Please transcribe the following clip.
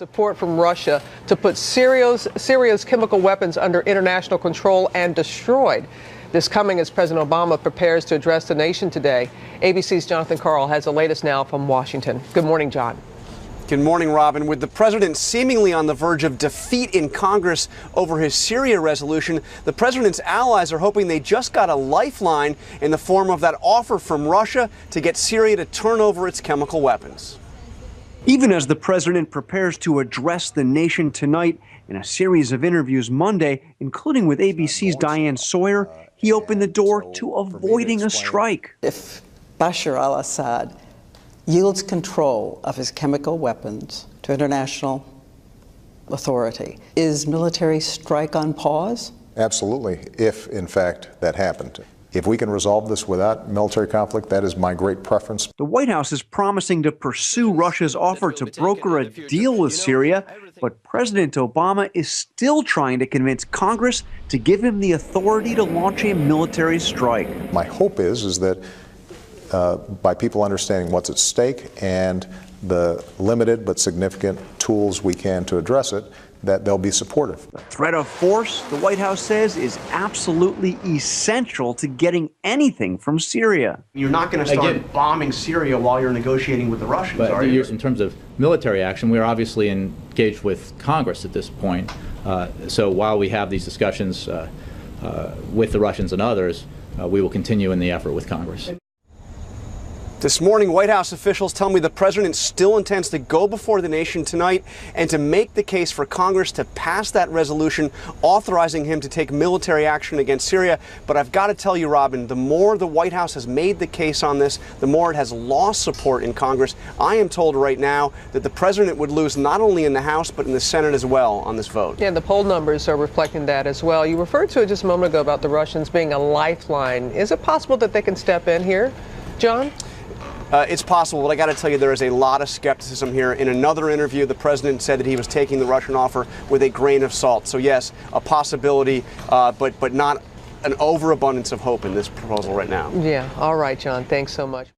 support from Russia to put Syria's chemical weapons under international control and destroyed. This coming as President Obama prepares to address the nation today. ABC's Jonathan Karl has the latest now from Washington. Good morning, John. Good morning, Robin. With the president seemingly on the verge of defeat in Congress over his Syria resolution, the president's allies are hoping they just got a lifeline in the form of that offer from Russia to get Syria to turn over its chemical weapons. Even as the president prepares to address the nation tonight in a series of interviews Monday, including with ABC's Diane Sawyer, he opened the door to avoiding a strike. If Bashar al-Assad yields control of his chemical weapons to international authority, is military strike on pause? Absolutely, if in fact that happened. If we can resolve this without military conflict, that is my great preference. The White House is promising to pursue Russia's offer to broker a deal with Syria, but President Obama is still trying to convince Congress to give him the authority to launch a military strike. My hope is that by people understanding what's at stake and the limited but significant tools we can to address it, that they'll be supportive. The threat of force, the White House says, is absolutely essential to getting anything from Syria. You're not going to start bombing Syria while you're negotiating with the Russians, are you? In terms of military action, we are obviously engaged with Congress at this point. So while we have these discussions with the Russians and others, we will continue in the effort with Congress. This morning, White House officials tell me the president still intends to go before the nation tonight and to make the case for Congress to pass that resolution authorizing him to take military action against Syria. But I've got to tell you, Robin, the more the White House has made the case on this, the more it has lost support in Congress. I am told right now that the president would lose not only in the House, but in the Senate as well on this vote. Yeah, the poll numbers are reflecting that as well. You referred to it just a moment ago about the Russians being a lifeline. Is it possible that they can step in here, John? It's possible, but I got to tell you, there is a lot of skepticism here. In another interview, the president said that he was taking the Russian offer with a grain of salt. So yes, a possibility, but not an overabundance of hope in this proposal right now. Yeah. All right, John. Thanks so much.